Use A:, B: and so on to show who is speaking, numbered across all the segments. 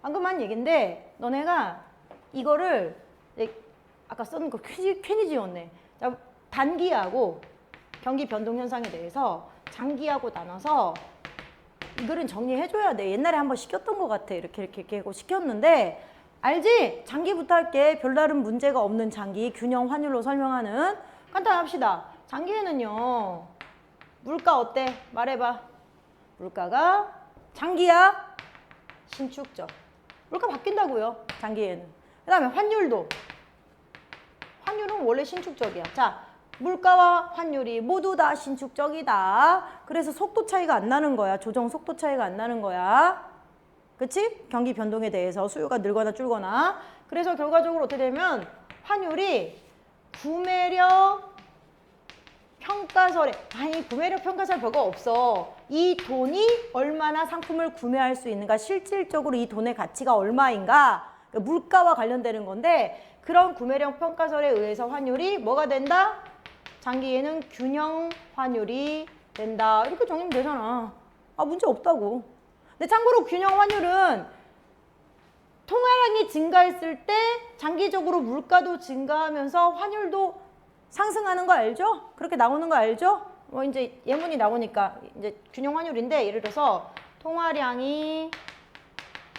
A: 방금 한 얘긴데 너네가 이거를 아까 썼는 거 괜히 지웠네. 자, 단기하고 경기 변동 현상에 대해서 장기하고 나눠서 이거는 정리해줘야 돼. 옛날에 한번 시켰던 것 같아. 이렇게 하고 시켰는데 알지? 장기부터 할게. 별다른 문제가 없는 장기 균형 환율로 설명하는 간단합시다. 장기에는요. 물가 어때? 말해봐. 물가가 장기야? 신축적. 물가 바뀐다고요. 장기에는. 그 다음에 환율도. 환율은 원래 신축적이야. 자, 물가와 환율이 모두 다 신축적이다. 그래서 속도 차이가 안 나는 거야. 조정 속도 차이가 안 나는 거야. 그치? 경기 변동에 대해서 수요가 늘거나 줄거나. 그래서 결과적으로 어떻게 되면 환율이 구매력 평가설에 아니 구매력 평가설 별거 없어. 이 돈이 얼마나 상품을 구매할 수 있는가, 실질적으로 이 돈의 가치가 얼마인가, 물가와 관련되는 건데 그런 구매력 평가설에 의해서 환율이 뭐가 된다? 장기에는 균형 환율이 된다. 이렇게 정리면 되잖아. 아 문제 없다고. 근데 참고로 균형 환율은 통화량이 증가했을 때 장기적으로 물가도 증가하면서 환율도 상승하는 거 알죠? 그렇게 나오는 거 알죠? 뭐 이제 예문이 나오니까 이제 균형 환율인데 예를 들어서 통화량이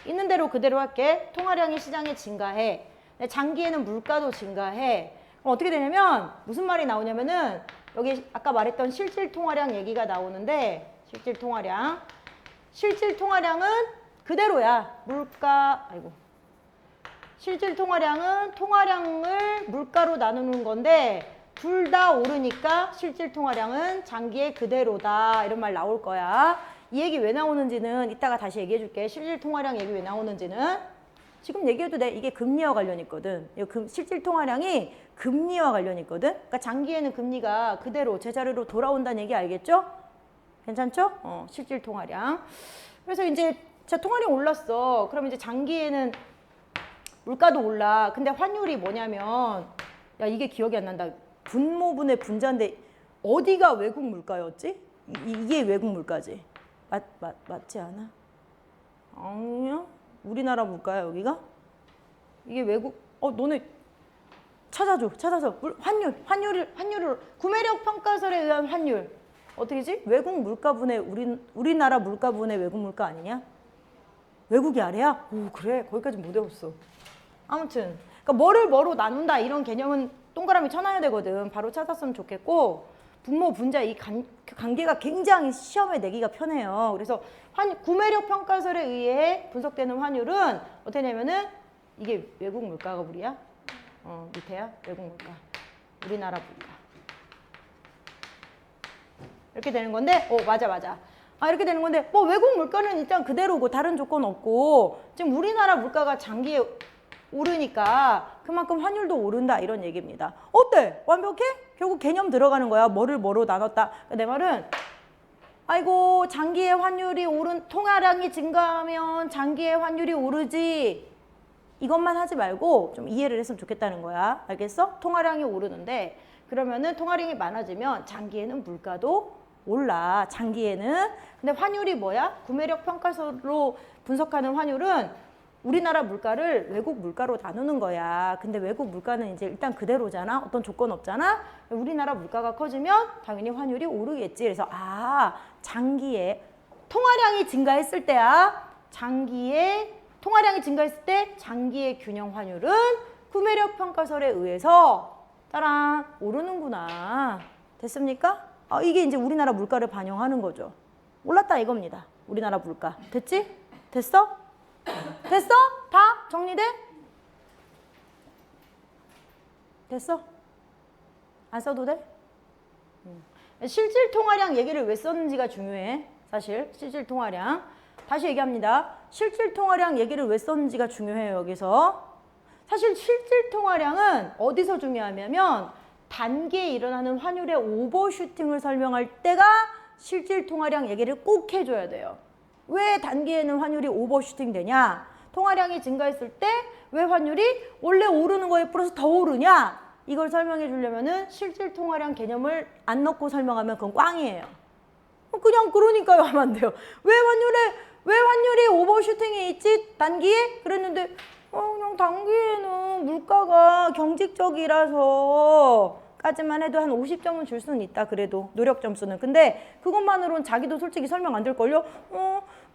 A: 있는 대로 그대로 할게. 통화량이 시장에 증가해. 근데 장기에는 물가도 증가해. 그럼 어떻게 되냐면 무슨 말이 나오냐면은 여기 아까 말했던 실질 통화량 얘기가 나오는데 실질 통화량. 실질 통화량은 그대로야. 물가, 아이고. 실질 통화량은 통화량을 물가로 나누는 건데 둘 다 오르니까 실질 통화량은 장기에 그대로다. 이런 말 나올 거야. 이 얘기 왜 나오는지는 이따가 다시 얘기해 줄게. 실질 통화량 얘기 왜 나오는지는. 지금 얘기해도 돼. 이게 금리와 관련 있거든. 실질 통화량이 금리와 관련 있거든. 그러니까 장기에는 금리가 그대로 제자리로 돌아온다는 얘기 알겠죠? 괜찮죠? 실질 통화량. 그래서 이제 자 통화량 올랐어. 그럼 이제 장기에는 물가도 올라. 근데 환율이 뭐냐면 야 이게 기억이 안 난다. 분모분의 분자인데 어디가 외국 물가였지? 이게 외국 물가지. 맞지 않아? 아니요. 우리나라 물가야 여기가? 이게 외국 너네 찾아서 환율을 구매력 평가설에 의한 환율 어떻게지? 외국 물가분의 우리나라 물가분의 외국 물가 아니냐? 외국이 아래야? 오 그래 거기까지 못 외웠어. 아무튼 그러니까 뭐를 뭐로 나눈다 이런 개념은 동그라미 쳐놔야 되거든. 바로 찾았으면 좋겠고 분모 분자 이 관계가 굉장히 시험에 내기가 편해요. 그래서 구매력 평가설에 의해 분석되는 환율은 어떻게 되냐면은 이게 외국 물가가 우리야? 밑에야? 외국 물가. 우리나라 물가. 이렇게 되는 건데 맞아. 이렇게 되는 건데 뭐 외국 물가는 일단 그대로고 다른 조건 없고 지금 우리나라 물가가 장기에 오르니까 그만큼 환율도 오른다 이런 얘기입니다. 어때? 완벽해? 결국 개념 들어가는 거야. 뭐로 나눴다. 내 말은 아이고 장기의 환율이 통화량이 증가하면 장기의 환율이 오르지. 이것만 하지 말고 좀 이해를 했으면 좋겠다는 거야. 알겠어? 통화량이 오르는데 그러면은 통화량이 많아지면 장기에는 물가도 올라. 장기에는. 근데 환율이 뭐야? 구매력 평가서로 분석하는 환율은 우리나라 물가를 외국 물가로 나누는 거야. 근데 외국 물가는 이제 일단 그대로잖아. 어떤 조건 없잖아. 우리나라 물가가 커지면 당연히 환율이 오르겠지. 그래서 장기에 통화량이 증가했을 때야. 통화량이 증가했을 때 장기의 균형 환율은 구매력 평가설에 의해서 따란 오르는구나. 됐습니까? 이게 이제 우리나라 물가를 반영하는 거죠. 올랐다 이겁니다. 우리나라 물가. 됐지? 됐어? 됐어? 다 정리돼? 됐어? 안 써도 돼? 실질 통화량 얘기를 왜 썼는지가 중요해. 사실 실질 통화량. 다시 얘기합니다. 실질 통화량 얘기를 왜 썼는지가 중요해요. 여기서. 사실 실질 통화량은 어디서 중요하냐면 단기에 일어나는 환율의 오버슈팅을 설명할 때가 실질 통화량 얘기를 꼭 해줘야 돼요. 왜 단기에는 환율이 오버슈팅 되냐? 통화량이 증가했을 때 왜 환율이 원래 오르는 거에 플러스 더 오르냐? 이걸 설명해 주려면은 실질 통화량 개념을 안 넣고 설명하면 그건 꽝이에요. 그냥 그러니까요 하면 안 돼요. 왜 환율이 오버슈팅이 있지? 단기에? 그랬는데 그냥 단기에는 물가가 경직적이라서 까지만 해도 한 50점은 줄 수는 있다. 그래도 노력 점수는. 근데 그것만으로는 자기도 솔직히 설명 안 될걸요?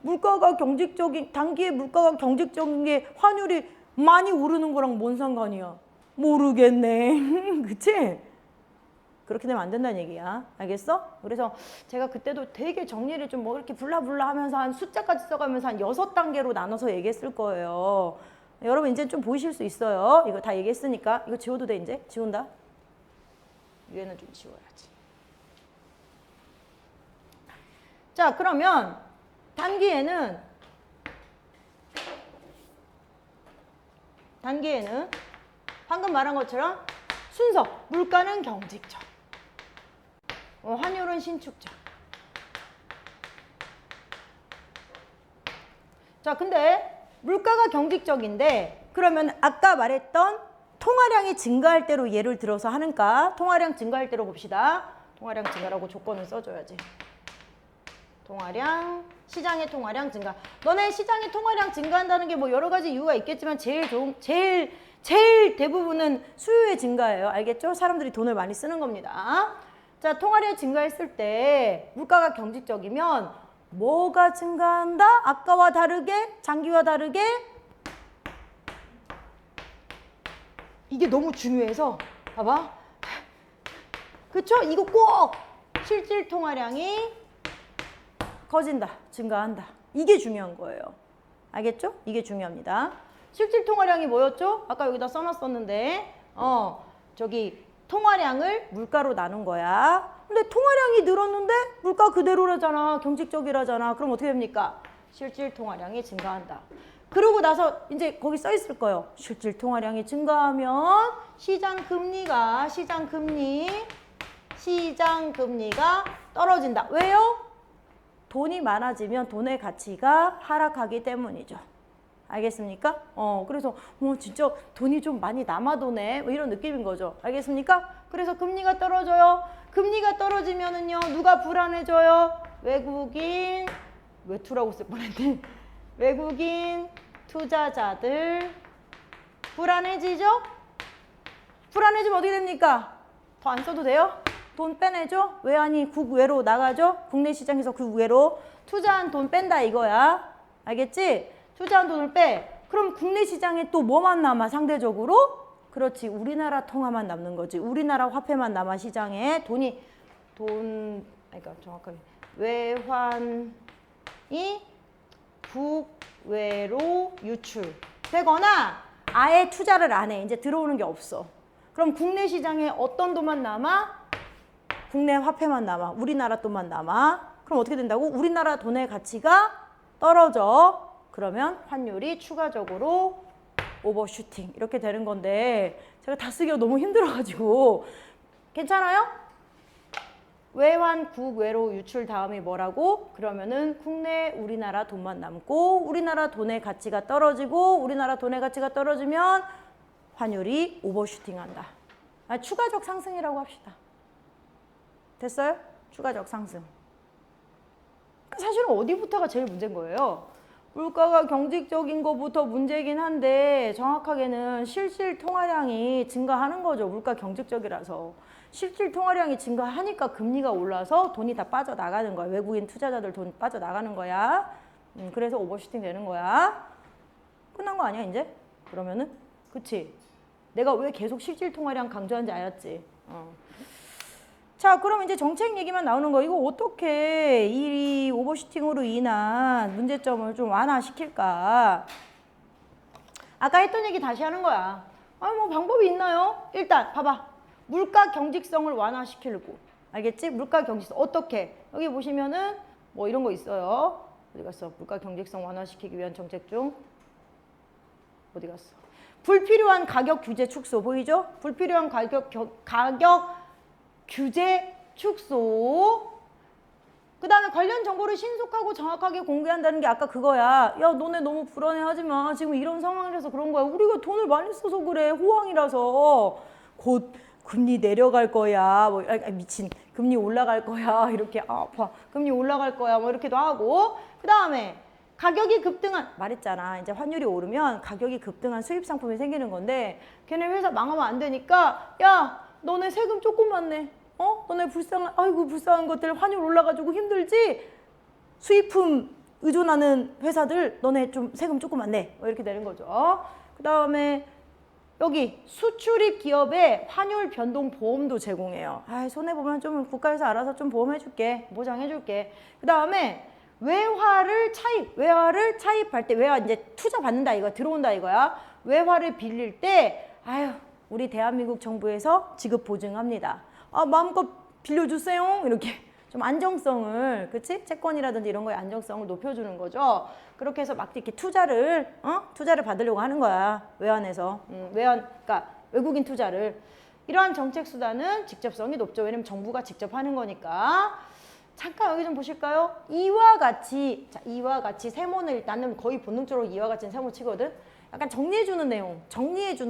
A: 물가가 경직적인, 단기에 물가가 경직적인 게 환율이 많이 오르는 거랑 뭔 상관이야? 모르겠네. 그치? 그렇게 되면 안 된다는 얘기야. 알겠어? 그래서 제가 그때도 되게 정리를 좀 뭐 이렇게 블라블라 하면서 한 숫자까지 써가면서 한 6단계로 나눠서 얘기했을 거예요. 여러분 이제 좀 보이실 수 있어요. 이거 다 얘기했으니까. 이거 지워도 돼 이제? 지운다. 위에는 좀 지워야지. 자, 그러면 단기에는 방금 말한 것처럼 순서, 물가는 경직적, 환율은 신축적. 자, 근데 물가가 경직적인데 그러면 아까 말했던 통화량이 증가할 대로 예를 들어서 하는가? 통화량 증가할 대로 봅시다. 통화량 증가라고 조건을 써줘야지. 통화량, 시장의 통화량 증가. 너네 시장의 통화량 증가한다는 게 뭐 여러 가지 이유가 있겠지만 제일 대부분은 수요의 증가예요. 알겠죠? 사람들이 돈을 많이 쓰는 겁니다. 자, 통화량이 증가했을 때 물가가 경직적이면 뭐가 증가한다? 아까와 다르게, 장기와 다르게. 이게 너무 중요해서 봐봐. 그쵸? 이거 꼭 실질 통화량이 커진다, 증가한다. 이게 중요한 거예요. 알겠죠? 이게 중요합니다. 실질 통화량이 뭐였죠? 아까 여기다 써놨었는데 저기 통화량을 물가로 나눈 거야. 근데 통화량이 늘었는데 물가 그대로라잖아. 경직적이라잖아. 그럼 어떻게 됩니까? 실질 통화량이 증가한다. 그러고 나서 이제 거기 써 있을 거예요. 실질 통화량이 증가하면 시장 금리가 떨어진다. 왜요? 돈이 많아지면 돈의 가치가 하락하기 때문이죠. 알겠습니까? 그래서 진짜 돈이 좀 많이 남아도네 뭐 이런 느낌인 거죠. 알겠습니까? 그래서 금리가 떨어져요. 금리가 떨어지면은요 누가 불안해져요? 외국인, 외투라고 쓸 뻔했네. 외국인 투자자들 불안해지죠? 불안해지면 어떻게 됩니까? 더 안 써도 돼요? 돈 빼내죠? 외환이 국외로 나가죠? 국내 시장에서 국외로 투자한 돈 뺀다 이거야. 알겠지? 투자한 돈을 빼. 그럼 국내 시장에 또 뭐만 남아 상대적으로? 그렇지. 우리나라 통화만 남는 거지. 우리나라 화폐만 남아 시장에 그러니까 정확하게 외환이 국외로 유출되거나 아예 투자를 안 해. 이제 들어오는 게 없어. 그럼 국내 시장에 어떤 돈만 남아? 국내 화폐만 남아. 우리나라 돈만 남아. 그럼 어떻게 된다고? 우리나라 돈의 가치가 떨어져. 그러면 환율이 추가적으로 오버슈팅 이렇게 되는 건데 제가 다 쓰기가 너무 힘들어가지고 괜찮아요? 외환 국외로 유출 다음이 뭐라고? 그러면은 국내 우리나라 돈만 남고 우리나라 돈의 가치가 떨어지고 우리나라 돈의 가치가 떨어지면 환율이 오버슈팅한다. 추가적 상승이라고 합시다. 됐어요? 추가적 상승. 사실은 어디부터가 제일 문제인 거예요? 물가가 경직적인 것부터 문제긴 한데 정확하게는 실질 통화량이 증가하는 거죠. 물가 경직적이라서. 실질 통화량이 증가하니까 금리가 올라서 돈이 다 빠져나가는 거야. 외국인 투자자들 돈 빠져나가는 거야. 그래서 오버슈팅 되는 거야. 끝난 거 아니야 이제? 그러면은? 그치? 내가 왜 계속 실질 통화량 강조하는지 알았지? 자, 그럼 이제 정책 얘기만 나오는 거. 이거 어떻게 이 오버슈팅으로 인한 문제점을 좀 완화시킬까? 아까 했던 얘기 다시 하는 거야. 뭐 방법이 있나요? 일단 봐봐. 물가 경직성을 완화시키려고. 알겠지? 물가 경직성. 어떻게? 여기 보시면은 뭐 이런 거 있어요. 어디 갔어? 물가 경직성 완화시키기 위한 정책 중. 어디 갔어? 불필요한 가격 규제 축소. 보이죠? 불필요한 가격 규제 축소. 그 다음에 관련 정보를 신속하고 정확하게 공개한다는 게 아까 그거야. 야, 너네 너무 불안해하지 마. 지금 이런 상황이라서 그런 거야. 우리가 돈을 많이 써서 그래. 호황이라서. 곧 금리 내려갈 거야. 뭐 미친. 금리 올라갈 거야. 이렇게 아파. 금리 올라갈 거야. 뭐 이렇게도 하고. 그 다음에 가격이 급등한, 말했잖아. 이제 환율이 오르면 가격이 급등한 수입 상품이 생기는 건데 걔네 회사 망하면 안 되니까 야, 너네 세금 조금만 내. 너네 불쌍한 것들 환율 올라가지고 힘들지? 수입품 의존하는 회사들 너네 좀 세금 조금만 내. 이렇게 되는 거죠. 그 다음에 여기 수출입 기업에 환율 변동 보험도 제공해요. 손해보면 좀 국가에서 알아서 좀 보험해줄게. 보장해줄게. 그 다음에 외화를 차입할 때, 외화 이제 투자 받는다 이거, 들어온다 이거야. 외화를 빌릴 때, 우리 대한민국 정부에서 지급 보증합니다. 마음껏 빌려주세요. 이렇게 좀 안정성을, 그치? 채권이라든지 이런 거에 안정성을 높여주는 거죠. 그렇게 해서 막 이렇게 투자를 받으려고 하는 거야. 외환에서. 그러니까 외국인 투자를. 이러한 정책 수단은 직접성이 높죠. 왜냐면 정부가 직접 하는 거니까. 잠깐 여기 좀 보실까요? 이와 같이 세모는 일단은 거의 본능적으로 이와 같이 세모 치거든. 약간 정리해주는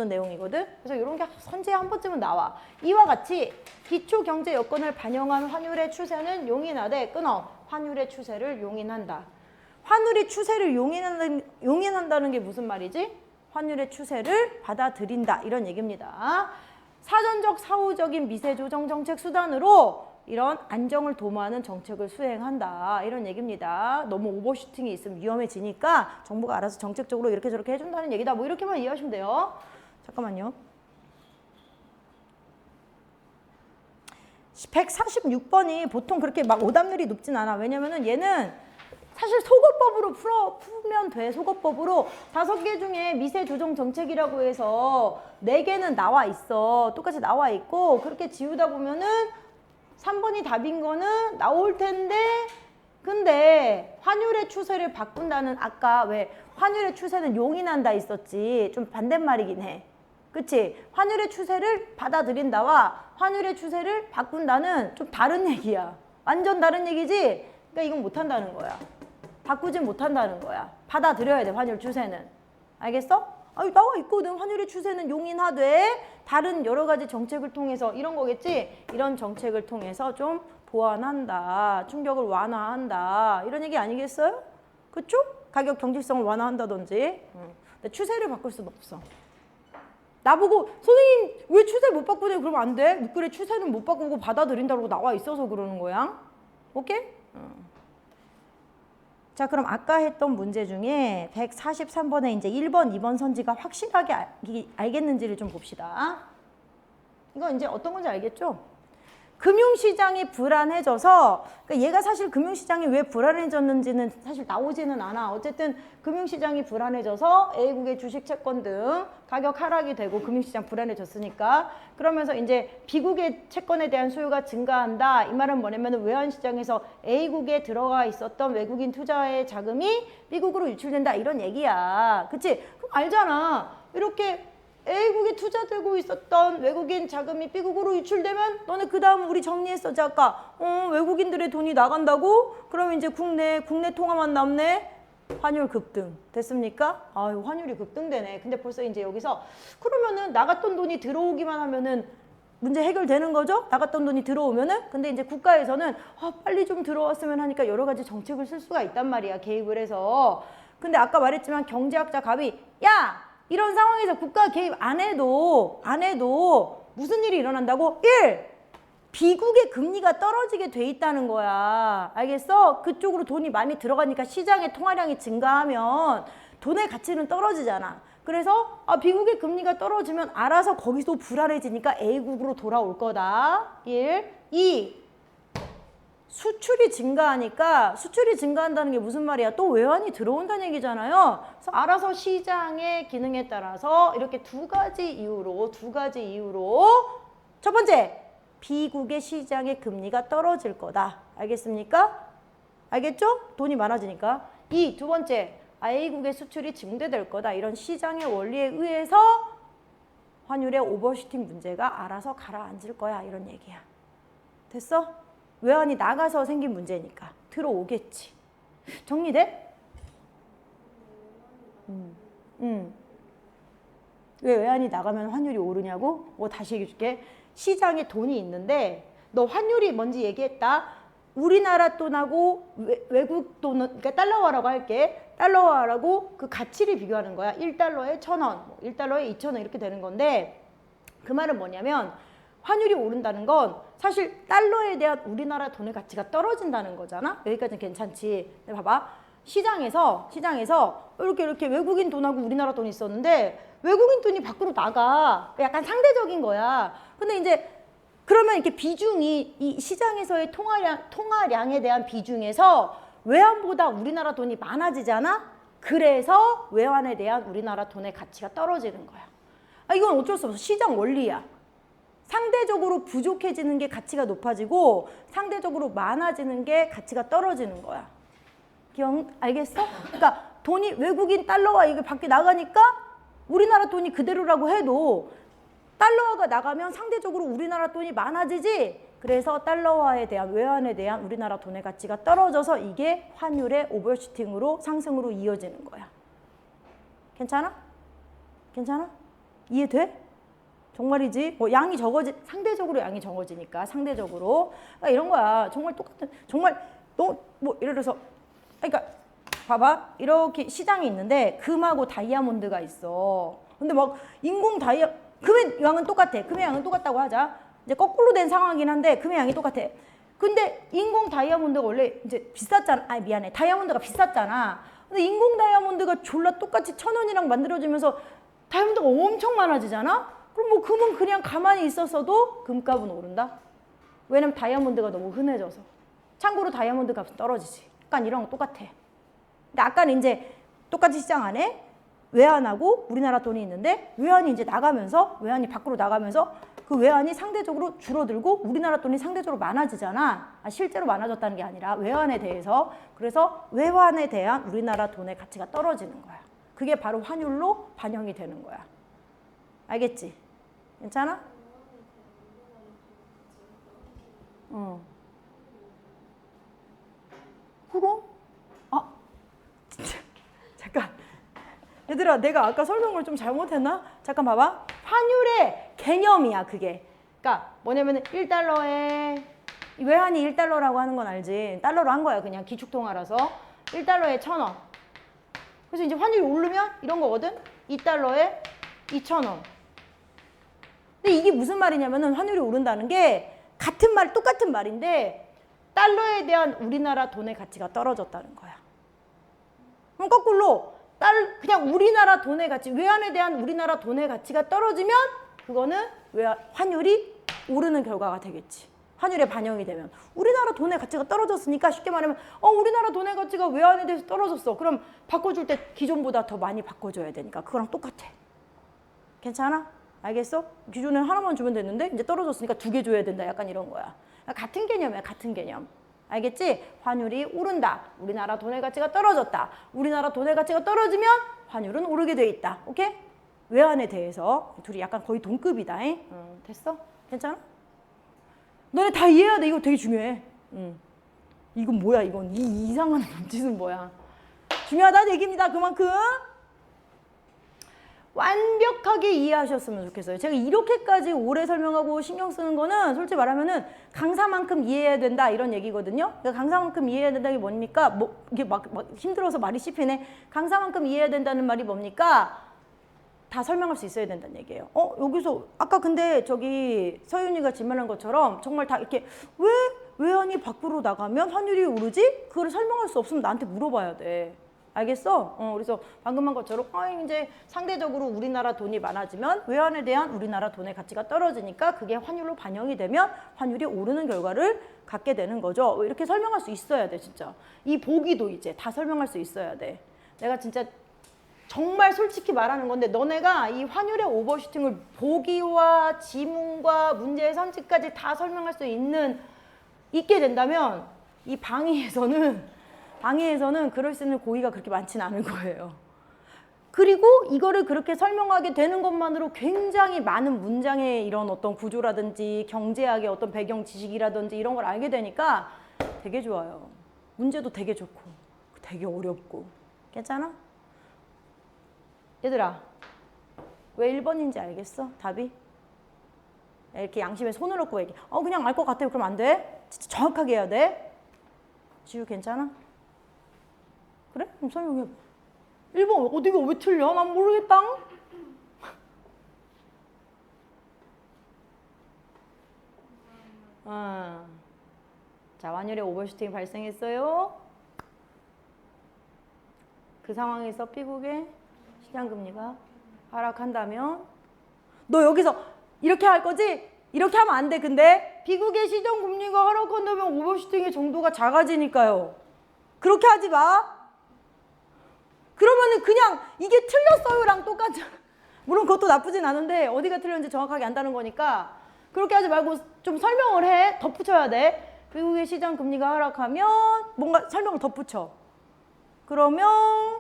A: 내용이거든. 그래서 이런 게 선제에 한 번쯤은 나와. 이와 같이 기초 경제 여건을 반영한 환율의 추세는 용인하되 끊어 환율의 추세를 용인한다. 환율의 추세를 용인한다는 게 무슨 말이지? 환율의 추세를 받아들인다 이런 얘기입니다. 사전적 사후적인 미세 조정 정책 수단으로 이런 안정을 도모하는 정책을 수행한다 이런 얘기입니다. 너무 오버슈팅이 있으면 위험해지니까 정부가 알아서 정책적으로 이렇게 저렇게 해준다는 얘기다. 뭐 이렇게만 이해하시면 돼요. 잠깐만요. 146번이 보통 그렇게 막 오답률이 높진 않아. 왜냐면은 얘는 사실 소거법으로 풀면 돼. 소거법으로 5개 중에 미세 조정 정책이라고 해서 4개는 나와 있어. 똑같이 나와 있고 그렇게 지우다 보면은 3번이 답인 거는 나올 텐데 근데 환율의 추세를 바꾼다는 아까 왜 환율의 추세는 용인한다 있었지. 좀 반대말이긴 해. 그치? 환율의 추세를 받아들인다와 환율의 추세를 바꾼다는 좀 다른 얘기야. 완전 다른 얘기지? 그러니까 이건 못한다는 거야. 바꾸진 못한다는 거야. 받아들여야 돼, 환율 추세는. 알겠어? 나와 있거든. 환율의 추세는 용인하되 다른 여러 가지 정책을 통해서 이런 거겠지? 이런 정책을 통해서 좀 보완한다. 충격을 완화한다. 이런 얘기 아니겠어요? 그쵸? 가격 경직성을 완화한다든지. 근데 추세를 바꿀 수는 없어. 나보고 선생님 왜 추세 못 바꾸냐 그러면 안 돼. 그래 추세는 못 바꾸고 받아들인다고 나와 있어서 그러는 거야. 오케이? 자 그럼 아까 했던 문제 중에 143번에 이제 1번, 2번 선지가 확실하게 알겠는지를 좀 봅시다. 이거 이제 어떤 건지 알겠죠? 금융시장이 불안해져서 그러니까 얘가 사실 금융시장이 왜 불안해졌는지는 사실 나오지는 않아. 어쨌든 금융시장이 불안해져서 A국의 주식 채권 등 가격 하락이 되고 금융시장 불안해졌으니까 그러면서 이제 B국의 채권에 대한 수요가 증가한다. 이 말은 뭐냐면 외환시장에서 A국에 들어가 있었던 외국인 투자의 자금이 B국으로 유출된다 이런 얘기야. 그치? 그럼 알잖아. 이렇게 A국에 투자되고 있었던 외국인 자금이 B국으로 유출되면 너네 그 다음 우리 정리했었지 아까 외국인들의 돈이 나간다고? 그럼 이제 국내 통화만 남네? 환율 급등 됐습니까? 환율이 급등되네. 근데 벌써 이제 여기서 그러면은 나갔던 돈이 들어오기만 하면은 문제 해결되는 거죠? 나갔던 돈이 들어오면은. 근데 이제 국가에서는 빨리 좀 들어왔으면 하니까 여러 가지 정책을 쓸 수가 있단 말이야. 개입을 해서. 근데 아까 말했지만 경제학자 갑이 야! 이런 상황에서 국가 개입 안 해도 무슨 일이 일어난다고? 1. B국의 금리가 떨어지게 돼 있다는 거야. 알겠어? 그쪽으로 돈이 많이 들어가니까 시장의 통화량이 증가하면 돈의 가치는 떨어지잖아. 그래서 B국의 금리가 떨어지면 알아서 거기서 불안해지니까 A국으로 돌아올 거다. 1. 2. 수출이 증가한다는 게 무슨 말이야? 또 외환이 들어온다는 얘기잖아요. 그래서 알아서 시장의 기능에 따라서 이렇게 두 가지 이유로 첫 번째, B국의 시장의 금리가 떨어질 거다. 알겠습니까? 알겠죠? 돈이 많아지니까. 두 번째, A국의 수출이 증대될 거다. 이런 시장의 원리에 의해서 환율의 오버슈팅 문제가 알아서 가라앉을 거야. 이런 얘기야. 됐어? 외환이 나가서 생긴 문제니까 들어오겠지. 정리돼? 왜 외환이 나가면 환율이 오르냐고? 다시 얘기해 줄게. 시장에 돈이 있는데 너 환율이 뭔지 얘기했다. 우리나라 돈하고 외국 돈은 그러니까 달러화라고 할게. 달러화라고 그 가치를 비교하는 거야. 1달러에 1,000원, 1달러에 2,000원 이렇게 되는 건데 그 말은 뭐냐면 환율이 오른다는 건 사실 달러에 대한 우리나라 돈의 가치가 떨어진다는 거잖아. 여기까지는 괜찮지. 근데 봐봐. 시장에서 이렇게 외국인 돈하고 우리나라 돈이 있었는데 외국인 돈이 밖으로 나가. 약간 상대적인 거야. 근데 이제 그러면 이렇게 비중이 이 시장에서의 통화량에 대한 비중에서 외환보다 우리나라 돈이 많아지잖아? 그래서 외환에 대한 우리나라 돈의 가치가 떨어지는 거야. 이건 어쩔 수 없어. 시장 원리야. 상대적으로 부족해지는 게 가치가 높아지고 상대적으로 많아지는 게 가치가 떨어지는 거야. 알겠어? 그러니까 돈이 외국인 달러화 이게 밖에 나가니까 우리나라 돈이 그대로라고 해도 달러화가 나가면 상대적으로 우리나라 돈이 많아지지. 그래서 달러화에 대한 외환에 대한 우리나라 돈의 가치가 떨어져서 이게 환율의 오버슈팅으로 상승으로 이어지는 거야. 괜찮아? 괜찮아? 이해돼? 정말이지? 양이 상대적으로 양이 적어지니까 상대적으로 이런 거야. 정말 똑같은 정말 예를 들어서 그러니까 봐봐 이렇게 시장이 있는데 금하고 다이아몬드가 있어. 근데 막 금의 양은 똑같아. 금의 양은 똑같다고 하자. 이제 거꾸로 된 상황이긴 한데 금의 양이 똑같아. 근데 인공 다이아몬드가 원래 이제 비쌌잖아. 미안해. 다이아몬드가 비쌌잖아. 근데 인공 다이아몬드가 졸라 똑같이 1,000원이랑 만들어지면서 다이아몬드가 엄청 많아지잖아? 그럼 뭐 금은 그냥 가만히 있었어도 금값은 오른다? 왜냐면 다이아몬드가 너무 흔해져서. 참고로 다이아몬드 값은 떨어지지. 약간 이런 거 똑같아. 근데 아까는 이제 똑같이 시장 안에 외환하고 우리나라 돈이 있는데 외환이 이제 외환이 밖으로 나가면서 그 외환이 상대적으로 줄어들고 우리나라 돈이 상대적으로 많아지잖아. 실제로 많아졌다는 게 아니라 외환에 대해서. 그래서 외환에 대한 우리나라 돈의 가치가 떨어지는 거야. 그게 바로 환율로 반영이 되는 거야. 알겠지? 괜찮아? 그거? 진짜. 잠깐. 얘들아, 내가 아까 설명을 좀 잘못했나? 잠깐 봐봐. 환율의 개념이야, 그게. 그러니까 뭐냐면은 1달러에 외환이 1달러라고 하는 건 알지? 달러로 한 거야, 그냥 기축통화라서. 1달러에 1,000원. 그래서 이제 환율이 오르면 이런 거거든? 2달러에 2,000원. 근데 이게 무슨 말이냐면은 환율이 오른다는 게 똑같은 말인데 달러에 대한 우리나라 돈의 가치가 떨어졌다는 거야. 그럼 거꾸로 그냥 우리나라 돈의 가치, 외환에 대한 우리나라 돈의 가치가 떨어지면 그거는 환율이 오르는 결과가 되겠지. 환율에 반영이 되면. 우리나라 돈의 가치가 떨어졌으니까 쉽게 말하면 우리나라 돈의 가치가 외환에 대해서 떨어졌어. 그럼 바꿔줄 때 기존보다 더 많이 바꿔줘야 되니까 그거랑 똑같아. 괜찮아? 알겠어? 기존에 하나만 주면 됐는데 이제 떨어졌으니까 2개 줘야 된다. 약간 이런 거야. 같은 개념이야. 같은 개념. 알겠지? 환율이 오른다. 우리나라 돈의 가치가 떨어졌다. 우리나라 돈의 가치가 떨어지면 환율은 오르게 돼 있다. 오케이? 외환에 대해서 둘이 약간 거의 동급이다. 됐어? 괜찮아? 너네 다 이해해야 돼. 이거 되게 중요해. 이건 뭐야? 이건 이 이상한 몸짓은 뭐야? 중요하다는 얘기입니다. 그만큼 완벽하게 이해하셨으면 좋겠어요. 제가 이렇게까지 오래 설명하고 신경 쓰는 거는 솔직히 말하면은 강사만큼 이해해야 된다 이런 얘기거든요. 그러니까 강사만큼 이해해야 된다는 게 뭡니까? 이게 막 힘들어서 말이 씹히네. 강사만큼 이해해야 된다는 말이 뭡니까? 다 설명할 수 있어야 된다는 얘기예요. 여기서 아까 근데 저기 서윤이가 질문한 것처럼 정말 다 이렇게 왜 외환이 밖으로 나가면 환율이 오르지? 그걸 설명할 수 없으면 나한테 물어봐야 돼. 알겠어? 그래서 방금 한 것처럼 이제 상대적으로 우리나라 돈이 많아지면 외환에 대한 우리나라 돈의 가치가 떨어지니까 그게 환율로 반영이 되면 환율이 오르는 결과를 갖게 되는 거죠. 이렇게 설명할 수 있어야 돼, 진짜. 이 보기도 이제 다 설명할 수 있어야 돼. 내가 진짜 정말 솔직히 말하는 건데 너네가 이 환율의 오버슈팅을 보기와 지문과 문제의 선지까지 다 설명할 수 있게 된다면 이 방위에서는 그럴 수 있는 고의가 그렇게 많지는 않을 거예요. 그리고 이거를 그렇게 설명하게 되는 것만으로 굉장히 많은 문장의 이런 어떤 구조라든지 경제학의 어떤 배경 지식이라든지 이런 걸 알게 되니까 되게 좋아요. 문제도 되게 좋고 되게 어렵고. 괜찮아? 얘들아, 왜 1번인지 알겠어? 답이? 이렇게 양심에 손을 얹고 얘기해. 그냥 알 것 같아요. 그럼 안 돼. 진짜 정확하게 해야 돼. 지우 괜찮아? 그래? 그럼 설명해. 1번 어디가 왜 틀려? 난 모르겠다. 자, 환율의 오버슈팅이 발생했어요. 그 상황에서 B국의 시장금리가 하락한다면 너 여기서 이렇게 할 거지? 이렇게 하면 안 돼. 근데 B국의 시장금리가 하락한다면 오버슈팅의 정도가 작아지니까요. 그렇게 하지 마. 그러면은 그냥 이게 틀렸어요랑 똑같아. 물론 그것도 나쁘진 않은데 어디가 틀렸는지 정확하게 안다는 거니까 그렇게 하지 말고 좀 설명을 해. 덧붙여야 돼. 미국의 시장 금리가 하락하면 뭔가 설명을 덧붙여. 그러면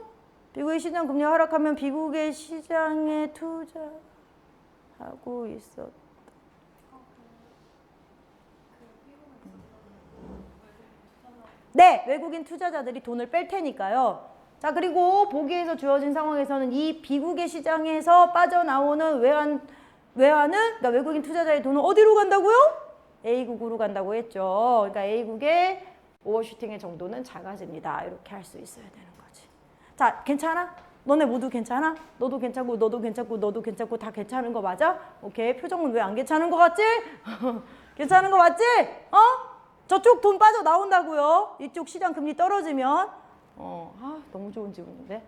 A: 미국의 시장 금리가 하락하면 미국의 시장에 투자하고 있었다. 네, 외국인 투자자들이 돈을 뺄 테니까요. 자, 그리고 보기에서 주어진 상황에서는 이 비국의 시장에서 빠져나오는 그러니까 외국인 투자자의 돈은 어디로 간다고요? A국으로 간다고 했죠. 그러니까 A국의 오버슈팅의 정도는 작아집니다. 이렇게 할 수 있어야 되는 거지. 자, 괜찮아? 너네 모두 괜찮아? 너도 괜찮고 너도 괜찮고 너도 괜찮고 다 괜찮은 거 맞아? 오케이. 표정은 왜 안 괜찮은 거 같지? 괜찮은 거 맞지? 저쪽 돈 빠져 나온다고요. 이쪽 시장 금리 떨어지면. 너무 좋은 질문인데.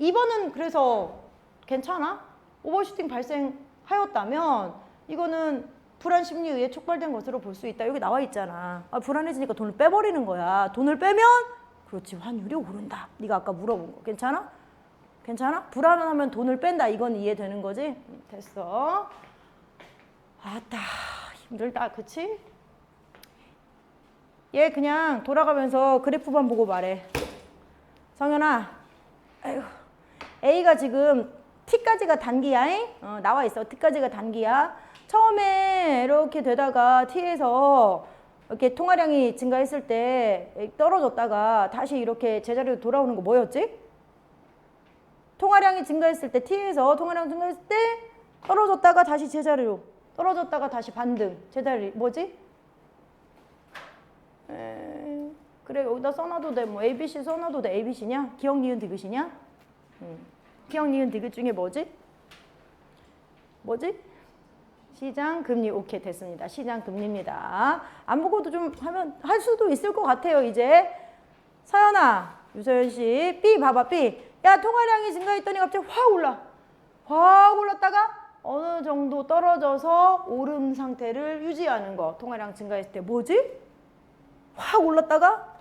A: 2번은 그래서 괜찮아? 오버슈팅 발생하였다면 이거는 불안 심리에 의해 촉발된 것으로 볼 수 있다. 여기 나와 있잖아. 불안해지니까 돈을 빼버리는 거야. 돈을 빼면 그렇지 환율이 오른다. 네가 아까 물어본 거. 괜찮아? 괜찮아? 불안하면 돈을 뺀다. 이건 이해되는 거지? 됐어. 아따 힘들다. 그치? 얘 그냥 돌아가면서 그래프만 보고 말해. 성현아, 아이고, A가 지금 T까지가 단기야. 나와 있어. T까지가 단기야. 처음에 이렇게 되다가 T에서 이렇게 통화량이 증가했을 때 떨어졌다가 다시 이렇게 제자리로 돌아오는 거 뭐였지? 통화량이 증가했을 때 T에서 통화량 증가했을 때 떨어졌다가 다시 제자리로 떨어졌다가 다시 반등 제자리 뭐지? 그래 여기다 써놔도 돼. 뭐 ABC 써놔도 돼. ABC냐? 기억 니은 디귿이냐? 기억 니은 디귿 중에 뭐지? 시장 금리. 오케이 됐습니다. 시장 금리입니다. 안 보고도 좀 하면 할 수도 있을 것 같아요. 이제 서연아, 유서연 씨, B 봐봐. B. 야 통화량이 증가했더니 갑자기 확 올랐다가 어느 정도 떨어져서 오름 상태를 유지하는 거. 통화량 증가했을 때 뭐지? 확 올랐다가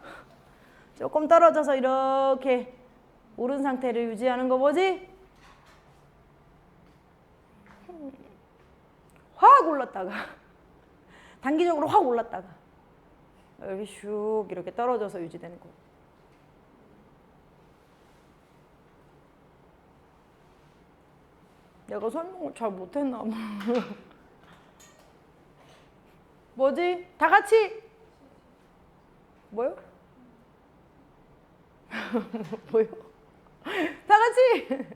A: 조금 떨어져서 이렇게 오른 상태를 유지하는 거 뭐지? 확 올랐다가 단기적으로 확 올랐다가 여기 슉 이렇게 떨어져서 유지되는 거. 내가 설명을 잘 못했나 봐. 뭐지? 다 같이 뭐요? 뭐요? 다 같이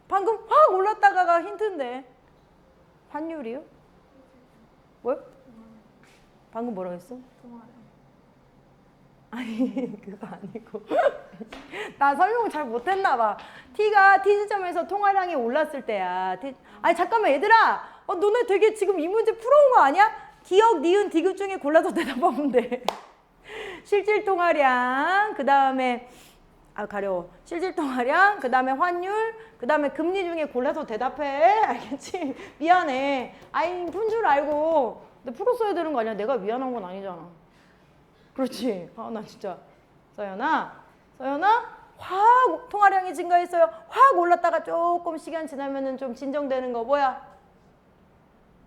A: 방금 확 올랐다가가 힌트인데 환율이요? 뭐요? 방금 뭐라고 했어? 아니 그거 아니고 나 설명을 잘 못했나 봐. T가 T 지점에서 통화량이 올랐을 때야. 아니 잠깐만 얘들아, 너네 되게 지금 이 문제 풀어온 거 아니야? 기억, 니은, 디귿 중에 골라서 대답하면 돼. 실질 통화량, 그 다음에 가려워. 실질 통화량, 그 다음에 환율, 그 다음에 금리 중에 골라서 대답해. 알겠지? 미안해. 아이 푼 줄 알고 근데 풀었어야 되는 거 아니야? 내가 미안한 건 아니잖아. 그렇지? 나 진짜 서연아 확 통화량이 증가했어요. 확 올랐다가 조금 시간 지나면은 좀 진정되는 거 뭐야?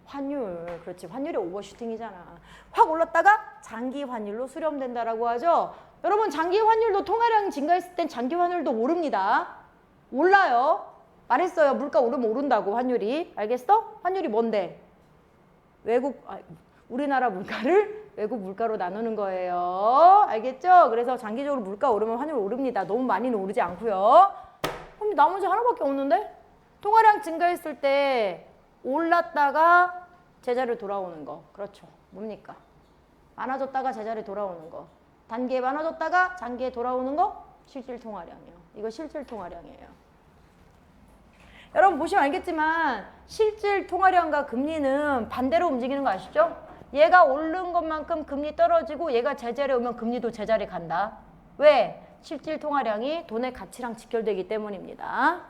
A: 환율. 그렇지. 환율이 오버슈팅이잖아. 확 올랐다가 장기 환율로 수렴된다라고 하죠. 여러분 장기 환율도 통화량이 증가했을 땐 장기 환율도 오릅니다. 올라요. 말했어요. 물가 오르면 오른다고 환율이. 알겠어? 환율이 뭔데? 우리나라 물가를 외국 물가로 나누는 거예요. 알겠죠? 그래서 장기적으로 물가 오르면 환율 오릅니다. 너무 많이는 오르지 않고요. 그럼 나머지 하나밖에 없는데? 통화량 증가했을 때 올랐다가 제자리로 돌아오는 거. 그렇죠. 뭡니까? 많아졌다가 제자리로 돌아오는 거. 단기에 많아졌다가 장기에 돌아오는 거? 실질 통화량이요. 이거 실질 통화량이에요. 여러분 보시면 알겠지만 실질 통화량과 금리는 반대로 움직이는 거 아시죠? 얘가 오른 것만큼 금리 떨어지고 얘가 제자리에 오면 금리도 제자리 간다. 왜? 실질 통화량이 돈의 가치랑 직결되기 때문입니다.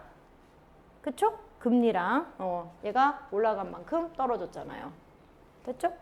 A: 그쵸? 금리랑 얘가 올라간 만큼 떨어졌잖아요. 됐죠?